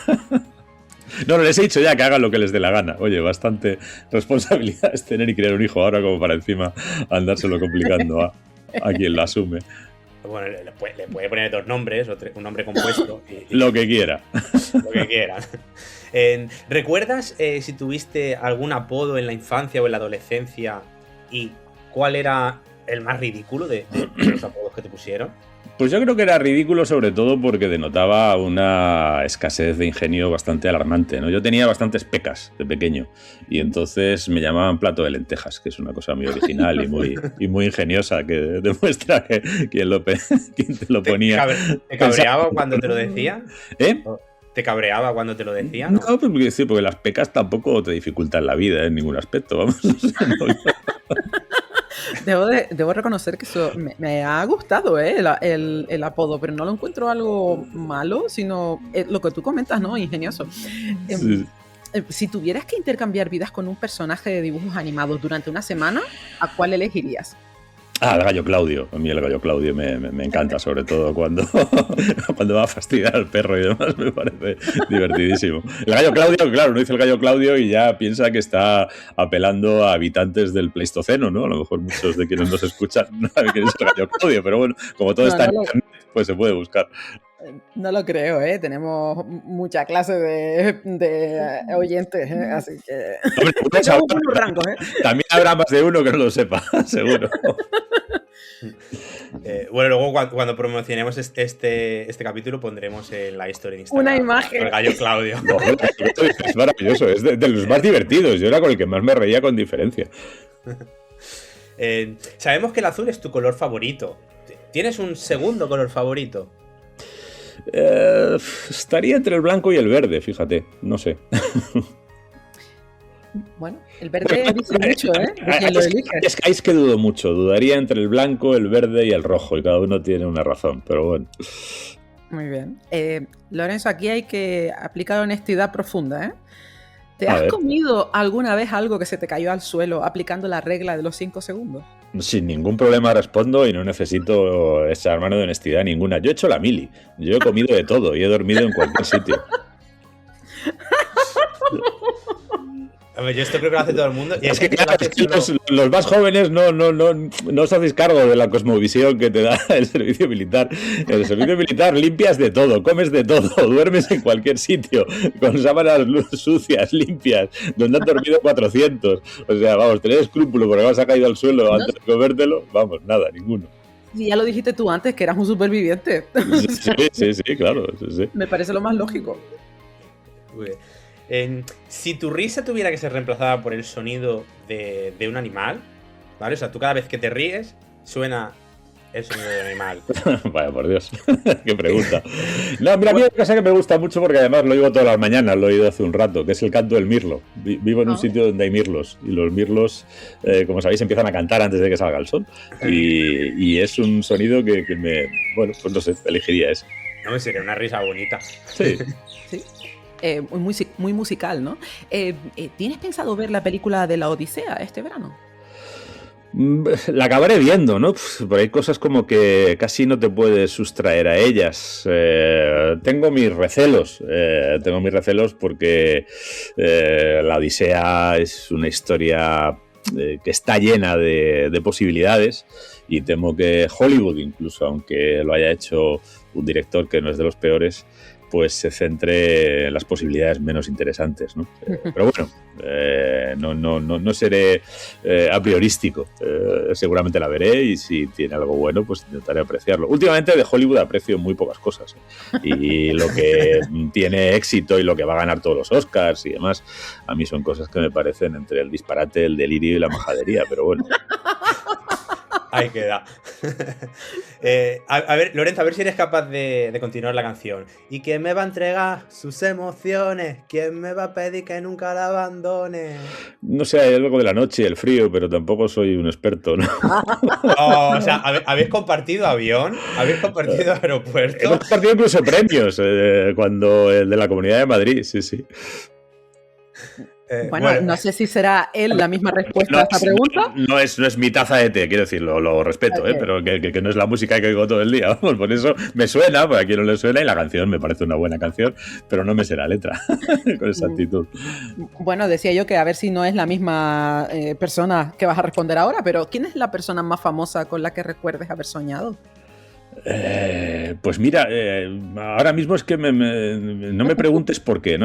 No, les he dicho ya que hagan lo que les dé la gana. Oye, bastante responsabilidad es tener y criar un hijo ahora como para encima andárselo complicando a quien lo asume. Bueno, le puede poner dos nombres, un nombre compuesto. Lo que quiera. Lo que quieran. ¿Recuerdas si tuviste algún apodo en la infancia o en la adolescencia y cuál era el más ridículo de los apodos que te pusieron? Pues yo creo que era ridículo sobre todo porque denotaba una escasez de ingenio bastante alarmante, ¿no? Yo tenía bastantes pecas de pequeño y entonces me llamaban plato de lentejas, que es una cosa muy original y muy ingeniosa, que demuestra que quien te lo ponía... ¿Te cabreaba cuando te lo decía? ¿Eh? ¿Te cabreaba cuando te lo decía? No, porque las pecas tampoco te dificultan la vida en ningún aspecto, vamos. Debo reconocer que eso me ha gustado, el apodo, pero no lo encuentro algo malo, sino lo que tú comentas, ¿no? Ingenioso. Sí. Si tuvieras que intercambiar vidas con un personaje de dibujos animados durante una semana, ¿a cuál elegirías? El gallo Claudio. A mí el gallo Claudio me encanta, sobre todo cuando va a fastidiar al perro y demás, me parece divertidísimo. El gallo Claudio, claro, uno dice el gallo Claudio y ya piensa que está apelando a habitantes del Pleistoceno, ¿no? A lo mejor muchos de quienes nos escuchan no saben quién es el gallo Claudio, pero bueno, como todo está en internet, pues se puede buscar. No lo creo, Tenemos mucha clase de oyentes, así que... Hombre, también habrá más de uno que no lo sepa, seguro. Bueno, luego cuando promocionemos este capítulo pondremos en la historia de Instagram una imagen. El gallo Claudio. No, es maravilloso, es de los más divertidos. Yo era con el que más me reía con diferencia. Sabemos que el azul es tu color favorito. ¿Tienes un segundo color favorito? Estaría entre el blanco y el verde, fíjate, no sé. Bueno, el verde dice mucho, de quién lo elige. Es que dudo mucho, dudaría entre el blanco, el verde y el rojo, y cada uno tiene una razón, pero bueno. Muy bien. Lorenzo, aquí hay que aplicar honestidad profunda, ¿Te has comido alguna vez algo que se te cayó al suelo aplicando la regla de los 5 segundos? Sin ningún problema respondo y no necesito echar mano de honestidad ninguna. Yo he hecho la mili, yo he comido de todo y he dormido en cualquier sitio. A ver, yo esto creo que lo hace todo el mundo. Y es que, claro, es que los más jóvenes no os hacéis cargo de la cosmovisión que te da el servicio militar. En el servicio militar limpias de todo, comes de todo, duermes en cualquier sitio, con sábanas sucias, limpias, donde han dormido 400. O sea, vamos, tener escrúpulo porque has caído al suelo antes de comértelo, vamos, nada, ninguno. Sí, ya lo dijiste tú antes, que eras un superviviente. Sí, claro. Sí. Me parece lo más lógico. Si tu risa tuviera que ser reemplazada por el sonido de un animal, ¿vale? O sea, tú cada vez que te ríes, suena el sonido de un animal. Vaya, por Dios. Qué pregunta. No, mira, a mí hay una cosa que me gusta mucho porque además lo oigo todas las mañanas, lo he oído hace un rato, que es el canto del mirlo. Vivo en un sitio donde hay mirlos y los mirlos, como sabéis, empiezan a cantar antes de que salga el sol. Y es un sonido que me... Bueno, pues no sé, elegiría ese. No, sería una risa bonita. Sí. Sí. Muy musical, ¿no? ¿Tienes pensado ver la película de la Odisea este verano? La acabaré viendo, ¿no? Pero hay cosas como que casi no te puedes sustraer a ellas. Tengo mis recelos porque la Odisea es una historia que está llena de posibilidades y temo que Hollywood, incluso aunque lo haya hecho un director que no es de los peores, pues se centre en las posibilidades menos interesantes, ¿no? Pero bueno, no seré a priorístico. Seguramente la veré y si tiene algo bueno, pues intentaré apreciarlo. Últimamente de Hollywood aprecio muy pocas cosas. Y lo que tiene éxito y lo que va a ganar todos los Oscars y demás, a mí son cosas que me parecen entre el disparate, el delirio y la majadería, pero bueno. Ahí queda. A ver, Lorenzo, a ver si eres capaz de continuar la canción. ¿Y quién me va a entregar sus emociones? ¿Quién me va a pedir que nunca la abandone? No sé, hay algo de la noche y el frío, pero tampoco soy un experto, ¿no? O sea, ¿habéis compartido avión? ¿Habéis compartido aeropuerto? Hemos compartido incluso premios, cuando el de la Comunidad de Madrid, sí. Bueno, no sé si será él la misma respuesta a esta pregunta. No es mi taza de té, quiero decirlo, lo respeto, okay. Pero que no es la música que oigo todo el día. Vamos, por eso me suena, para quien no le suena, y la canción me parece una buena canción, pero no me sé la letra con esa actitud. Bueno, decía yo que a ver si no es la misma persona que vas a responder ahora, pero ¿quién es la persona más famosa con la que recuerdes haber soñado? Pues mira, ahora mismo es que no me preguntes por qué,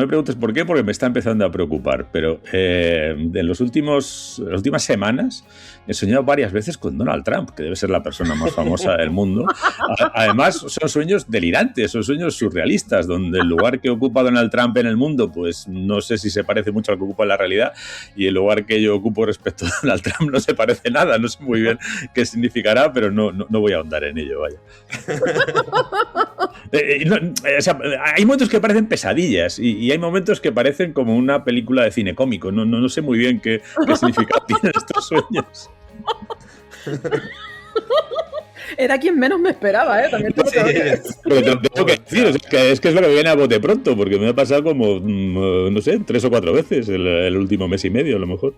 porque me está empezando a preocupar, pero en las últimas semanas he soñado varias veces con Donald Trump, que debe ser la persona más famosa del mundo. Además, son sueños delirantes, son sueños surrealistas, donde el lugar que ocupa Donald Trump en el mundo, pues no sé si se parece mucho al que ocupa en la realidad, y el lugar que yo ocupo respecto a Donald Trump no se parece nada, no sé muy bien qué significará, pero no voy a ahondar en ello, vaya. O sea, hay momentos que parecen pesadillas y hay momentos que parecen como una película de cine cómico. No sé muy bien qué significado tienen estos sueños. Era quien menos me esperaba, también tengo que decir. Pero tengo que decir, es que es lo que me viene a bote pronto, porque me ha pasado como, no sé, 3 o 4 veces el último mes y medio, a lo mejor.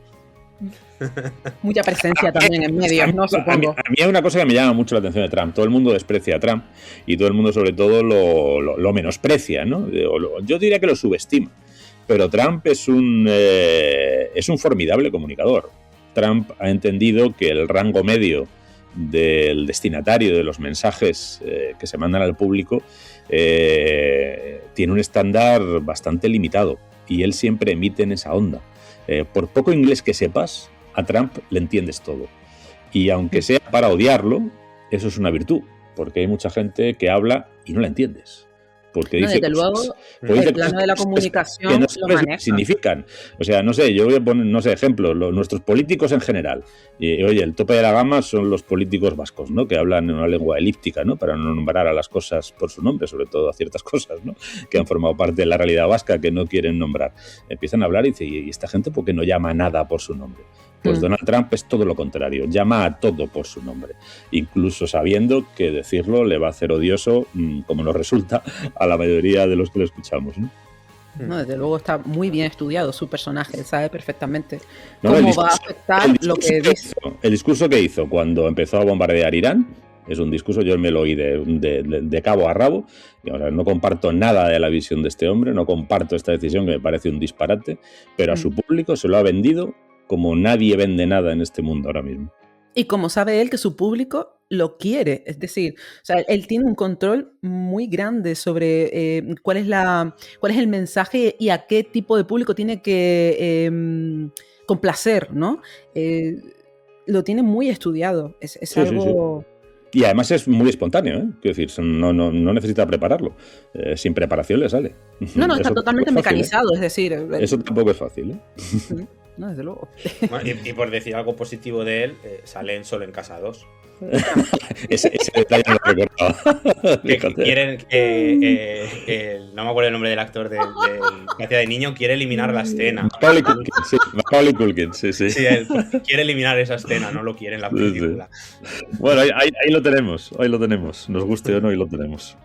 Mucha presencia también en medios, ¿no? Supongo. A mí hay una cosa que me llama mucho la atención de Trump. Todo el mundo desprecia a Trump y todo el mundo sobre todo lo menosprecia, ¿no? Yo diría que lo subestima. Pero Trump es un formidable comunicador. Trump ha entendido que el rango medio del destinatario de los mensajes que se mandan al público tiene un estándar bastante limitado y él siempre emite en esa onda. Por poco inglés que sepas, a Trump le entiendes todo. Y aunque sea para odiarlo, eso es una virtud, porque hay mucha gente que habla y no la entiendes. Porque dice desde luego, el plano de la comunicación que no sabes lo que significan. O sea, no sé, yo voy a poner, ejemplos, nuestros políticos en general. Y, oye, el tope de la gama son los políticos vascos, ¿no? Que hablan en una lengua elíptica, ¿no? Para no nombrar a las cosas por su nombre, sobre todo a ciertas cosas, ¿no? Que han formado parte de la realidad vasca que no quieren nombrar. Empiezan a hablar y dicen, ¿y esta gente por qué no llama nada por su nombre? Pues Donald Trump es todo lo contrario, llama a todo por su nombre, incluso sabiendo que decirlo le va a hacer odioso, como nos resulta a la mayoría de los que lo escuchamos, ¿no? ¿no? Desde luego está muy bien estudiado su personaje, él sabe perfectamente No, cómo va a afectar lo que dice. El discurso que hizo cuando empezó a bombardear Irán es un discurso, yo me lo oí de cabo a rabo. Y, o sea, no comparto nada de la visión de este hombre, no comparto esta decisión que me parece un disparate, pero a su público se lo ha vendido como nadie vende nada en este mundo ahora mismo. Y como sabe él que su público lo quiere, es decir, o sea, él tiene un control muy grande sobre cuál es el mensaje y a qué tipo de público tiene que complacer, ¿no? Lo tiene muy estudiado, es sí, algo... Sí. Y además es muy espontáneo, ¿eh? Quiero decir, no necesita prepararlo. Sin preparación le sale. No, está totalmente mecanizado, es decir... Eso tampoco es fácil, ¿eh? No, desde luego. Bueno, y por decir algo positivo de él, sale en Solo en Casa 2. ese detalle no lo recordaba. No me acuerdo el nombre del actor que hacía de niño, quiere eliminar la escena. Macaulay Culkin, sí. Sí, él quiere eliminar esa escena, no lo quiere en la película. Sí. Bueno, ahí lo tenemos, nos guste o no, ahí lo tenemos.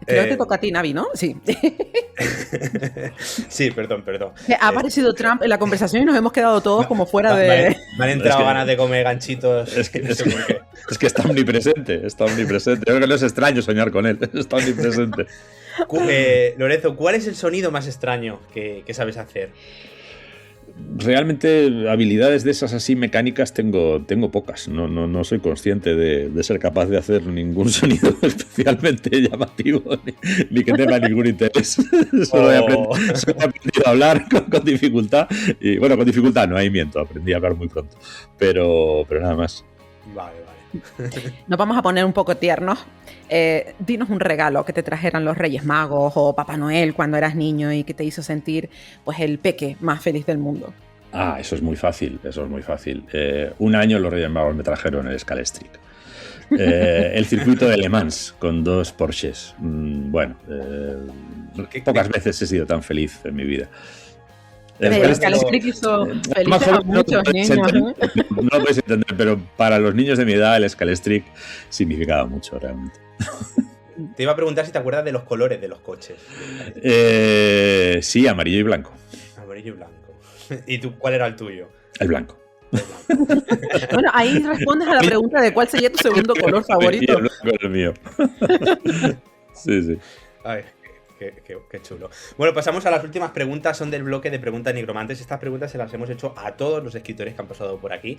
Creo que te toca a ti, Navi, ¿no? Sí. Sí, perdón. Ha aparecido Trump en la conversación y nos hemos quedado todos como fuera de... Me han entrado ganas de comer ganchitos. Es que está omnipresente. Yo creo que no es extraño soñar con él. Está omnipresente. Lorenzo, ¿cuál es el sonido más extraño que sabes hacer? Realmente habilidades de esas así mecánicas tengo pocas. No soy consciente de ser capaz de hacer ningún sonido especialmente llamativo ni que tenga ningún interés. Solo he aprendido a hablar con dificultad. Y bueno, con dificultad no, ahí miento. Aprendí a hablar muy pronto. Pero nada más. Vale. Nos vamos a poner un poco tiernos. Dinos un regalo que te trajeran los Reyes Magos o Papá Noel cuando eras niño y que te hizo sentir pues el peque más feliz del mundo. Eso es muy fácil. Un año los Reyes Magos me trajeron el Scalestric. El circuito de Le Mans con 2 Porsches. Pocas veces he sido tan feliz en mi vida. El Scalestric hizo felices a muchos niños. No lo podéis entender, pero para los niños de mi edad el Scalestric significaba mucho realmente. Te iba a preguntar si te acuerdas de los colores de los coches. Sí, amarillo y blanco. Amarillo y blanco. ¿Y tú cuál era el tuyo? El blanco. Bueno, ahí respondes a la pregunta de cuál sería tu segundo color favorito. El blanco es el mío. Sí. Ay, qué chulo. Bueno, pasamos a las últimas preguntas, son del bloque de preguntas nigromantes. Estas preguntas se las hemos hecho a todos los escritores que han pasado por aquí.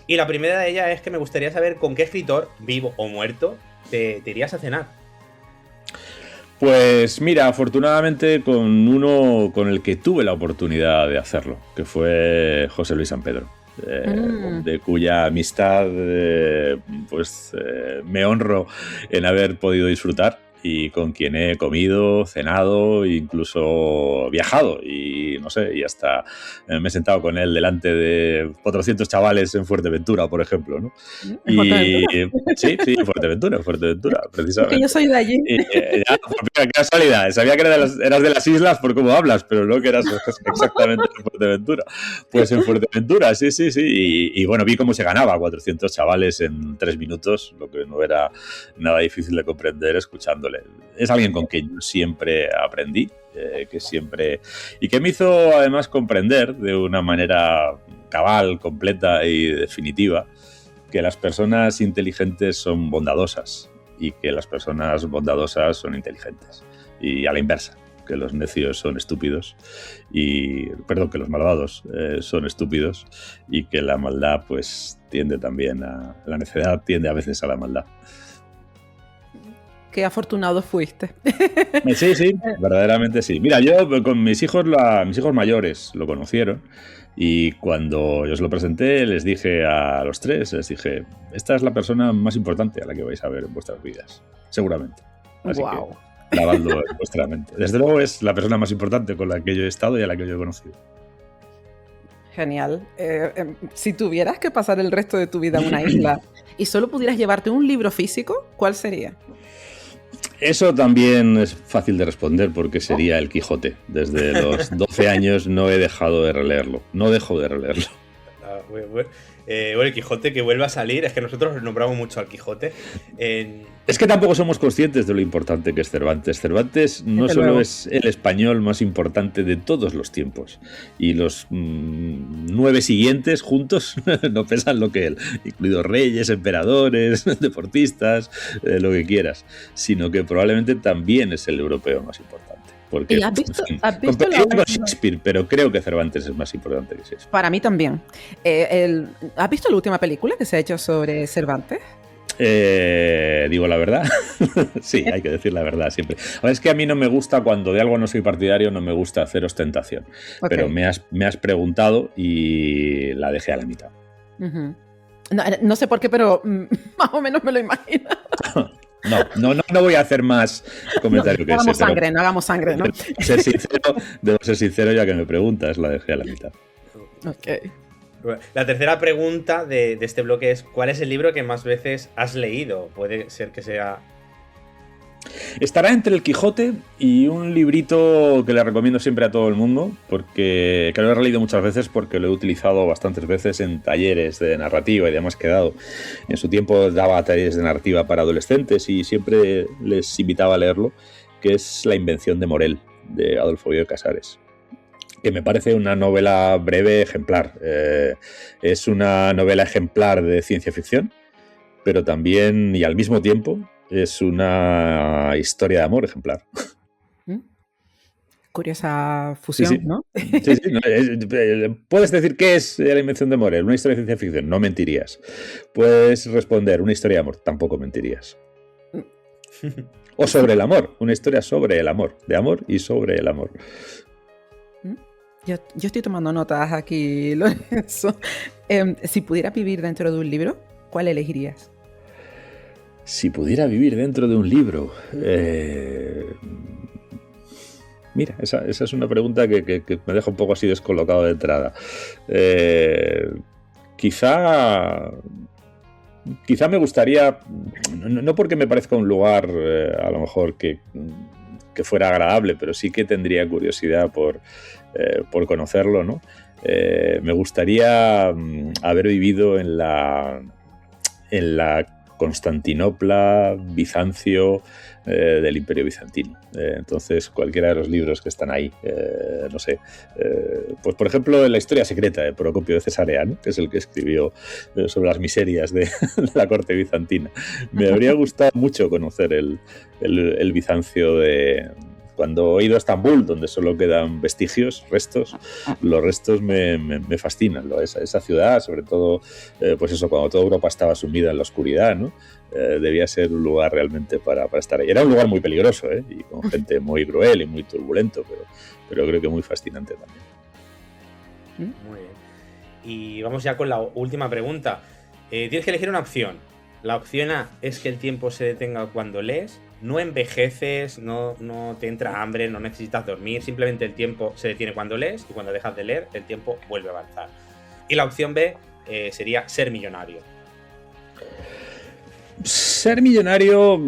Y la primera de ellas es que me gustaría saber con qué escritor, vivo o muerto, te irías a cenar. Pues mira, afortunadamente con uno con el que tuve la oportunidad de hacerlo, que fue José Luis San Pedro. De cuya amistad me honro en haber podido disfrutar y con quien he comido, cenado, incluso viajado y no sé, y hasta me he sentado con él delante de 400 chavales en Fuerteventura, por ejemplo, ¿no? Sí, en Fuerteventura, precisamente. Que yo soy de allí. Qué casualidad, sabía que eras de las islas por cómo hablas, pero no que eras exactamente de Fuerteventura. Pues en Fuerteventura, sí. Y bueno, vi cómo se ganaba a 400 chavales en 3 minutos, lo que no era nada difícil de comprender escuchándole. Es alguien con quien yo siempre aprendí, y que me hizo además comprender de una manera cabal, completa y definitiva que las personas inteligentes son bondadosas y que las personas bondadosas son inteligentes. Y a la inversa, que los necios son estúpidos que los malvados son estúpidos y que la maldad pues tiende también la necedad tiende a veces a la maldad. Qué afortunado fuiste. Sí, verdaderamente sí. Mira, yo con mis hijos mayores lo conocieron y cuando yo se lo presenté les dije a los 3, esta es la persona más importante a la que vais a ver en vuestras vidas, seguramente. Así que grabadlo en vuestra mente. Desde luego es la persona más importante con la que yo he estado y a la que yo he conocido. Genial. Si tuvieras que pasar el resto de tu vida en una isla y solo pudieras llevarte un libro físico, ¿cuál sería? Eso también es fácil de responder porque sería El Quijote. Desde los 12 años no he dejado de releerlo. No dejo de releerlo. Bueno, el Quijote que vuelve a salir, es que nosotros nombramos mucho al Quijote. Es que tampoco somos conscientes de lo importante que es Cervantes. Cervantes no Desde solo luego. es el español más importante de todos los tiempos, y los 9 siguientes juntos no pesan lo que él, incluidos reyes, emperadores, deportistas, lo que quieras, sino que probablemente también es el europeo más importante. Porque, ¿Y has visto competiría con Shakespeare, pero creo que Cervantes es más importante que Shakespeare. Para mí también. ¿Has visto la última película que se ha hecho sobre Cervantes? Digo la verdad. Sí, hay que decir la verdad siempre. A ver, es que a mí no me gusta, cuando de algo no soy partidario, no me gusta hacer ostentación. Ok. Pero me has preguntado y la dejé a la mitad. Uh-huh. No sé por qué, pero más o menos me lo imagino. No voy a hacer más comentario que ese. No hagamos sangre, ¿no? Debo ser sincero, ya que me preguntas, la dejé a la mitad. Ok. La tercera pregunta de este bloque es: ¿cuál es el libro que más veces has leído? Puede ser que sea... Estará entre el Quijote y un librito que le recomiendo siempre a todo el mundo, porque que lo he releído muchas veces, porque lo he utilizado bastantes veces en talleres de narrativa y demás que he dado. En su tiempo daba talleres de narrativa para adolescentes y siempre les invitaba a leerlo, que es La invención de Morel, de Adolfo Bioy Casares, que me parece una novela breve ejemplar. Es una novela ejemplar de ciencia ficción, pero también, y al mismo tiempo, es una historia de amor ejemplar. Curiosa fusión, Sí. ¿no? Sí, no, puedes decir qué es La invención de Morel, una historia de ciencia ficción, no mentirías. Puedes responder una historia de amor, tampoco mentirías. O sobre el amor, una historia sobre el amor, de amor y sobre el amor. Yo estoy tomando notas aquí, Lorenzo. Si pudieras vivir dentro de un libro, ¿cuál elegirías? Si pudiera vivir dentro de un libro... Mira, esa es una pregunta que me deja un poco así descolocado de entrada. Quizá me gustaría, no porque me parezca un lugar a lo mejor que fuera agradable, pero sí que tendría curiosidad por conocerlo, ¿no? Me gustaría haber vivido en la Constantinopla, Bizancio, del Imperio Bizantino. Entonces, cualquiera de los libros que están ahí, no sé, pues por ejemplo, La historia secreta de Procopio de Cesarea, ¿no? Que es el que escribió sobre las miserias de la corte bizantina. Me habría gustado mucho conocer el Bizancio de... Cuando he ido a Estambul, donde solo quedan vestigios, restos, los restos me fascinan, ¿no? Esa ciudad, sobre todo, pues eso, cuando toda Europa estaba sumida en la oscuridad, ¿no? Debía ser un lugar realmente para estar ahí. Era un lugar muy peligroso, y con gente muy cruel y muy turbulento, pero creo que muy fascinante también. Muy bien. Y vamos ya con la última pregunta. Tienes que elegir una opción. La opción A es que el tiempo se detenga cuando lees. No envejeces, no te entra hambre, no necesitas dormir, simplemente el tiempo se detiene cuando lees y cuando dejas de leer el tiempo vuelve a avanzar. Y la opción B sería ser millonario. Ser millonario,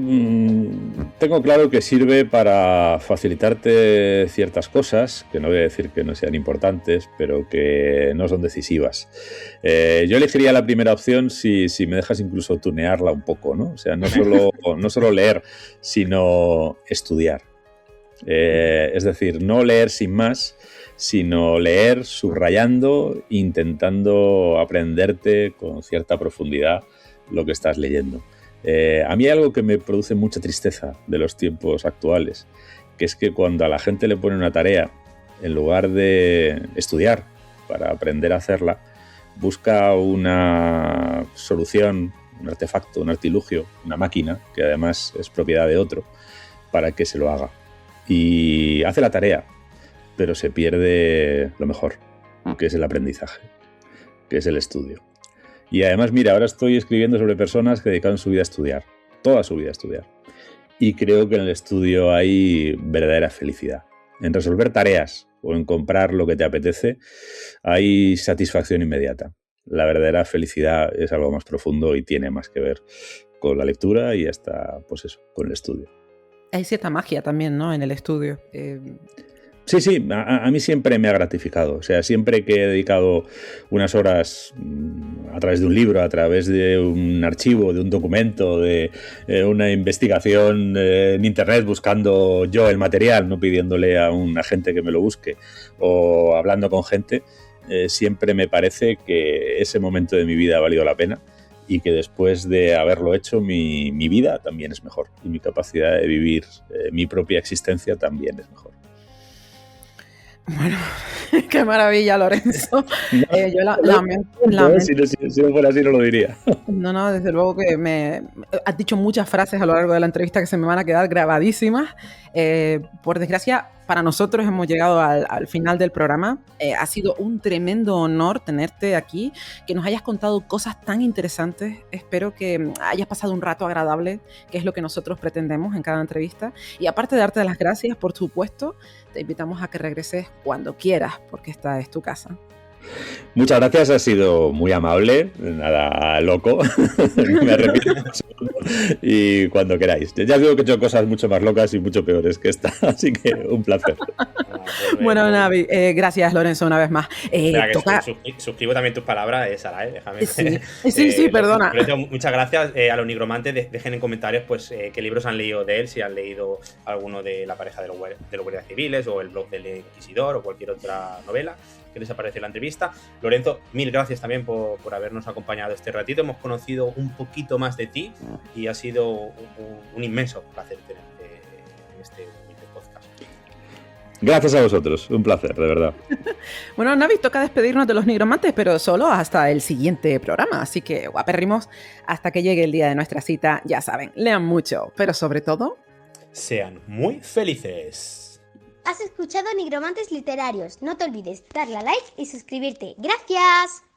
tengo claro que sirve para facilitarte ciertas cosas, que no voy a decir que no sean importantes, pero que no son decisivas. Yo elegiría la primera opción si me dejas incluso tunearla un poco, ¿no? O sea, no solo leer, sino estudiar. Es decir, no leer sin más, sino leer subrayando, intentando aprenderte con cierta profundidad lo que estás leyendo. A mí hay algo que me produce mucha tristeza de los tiempos actuales, que es que cuando a la gente le pone una tarea, en lugar de estudiar para aprender a hacerla, busca una solución, un artefacto, un artilugio, una máquina, que además es propiedad de otro, para que se lo haga. Y hace la tarea, pero se pierde lo mejor, que es el aprendizaje, que es el estudio. Y además, mira, ahora estoy escribiendo sobre personas que dedicaron su vida a estudiar, toda su vida a estudiar. Y creo que en el estudio hay verdadera felicidad. En resolver tareas o en comprar lo que te apetece, hay satisfacción inmediata. La verdadera felicidad es algo más profundo y tiene más que ver con la lectura y hasta, pues eso, con el estudio. Hay cierta magia también, ¿no? En el estudio. Sí, a mí siempre me ha gratificado. O sea, siempre que he dedicado unas horas a través de un libro, a través de un archivo, de un documento, de una investigación en internet buscando yo el material, no pidiéndole a un agente que me lo busque o hablando con gente, siempre me parece que ese momento de mi vida ha valido la pena y que después de haberlo hecho mi vida también es mejor y mi capacidad de vivir mi propia existencia también es mejor. Bueno, qué maravilla, Lorenzo. Yo lamento. Si no fuera así, no lo diría. No, desde luego que has dicho muchas frases a lo largo de la entrevista que se me van a quedar grabadísimas. Por desgracia, para nosotros hemos llegado al final del programa. Ha sido un tremendo honor tenerte aquí, que nos hayas contado cosas tan interesantes. Espero que hayas pasado un rato agradable, que es lo que nosotros pretendemos en cada entrevista. Y aparte de darte las gracias, por supuesto, te invitamos a que regreses cuando quieras, porque esta es tu casa. Muchas gracias, ha sido muy amable, nada loco, me arrepiento y cuando queráis. Ya digo que he hecho cosas mucho más locas y mucho peores que esta, así que un placer. Bueno, Navi, gracias, Lorenzo, una vez más. Suscribo también tus palabras, Sara, déjame. Sí, perdona. Lorenzo, muchas gracias. A los nigromantes, dejen en comentarios pues qué libros han leído de él, si han leído alguno de La pareja de los guardias civiles o El blog del Inquisidor o cualquier otra novela que les apareció en la entrevista. Lorenzo, mil gracias también por habernos acompañado este ratito. Hemos conocido un poquito más de ti y ha sido un inmenso placer tenerte en este podcast. Gracias a vosotros, un placer, de verdad. Bueno, Navi, toca despedirnos de los nigromantes, pero solo hasta el siguiente programa. Así que, guapérrimos, hasta que llegue el día de nuestra cita, ya saben, lean mucho, pero sobre todo, sean muy felices. Has escuchado Nigromantes Literarios. No te olvides darle a like y suscribirte. ¡Gracias!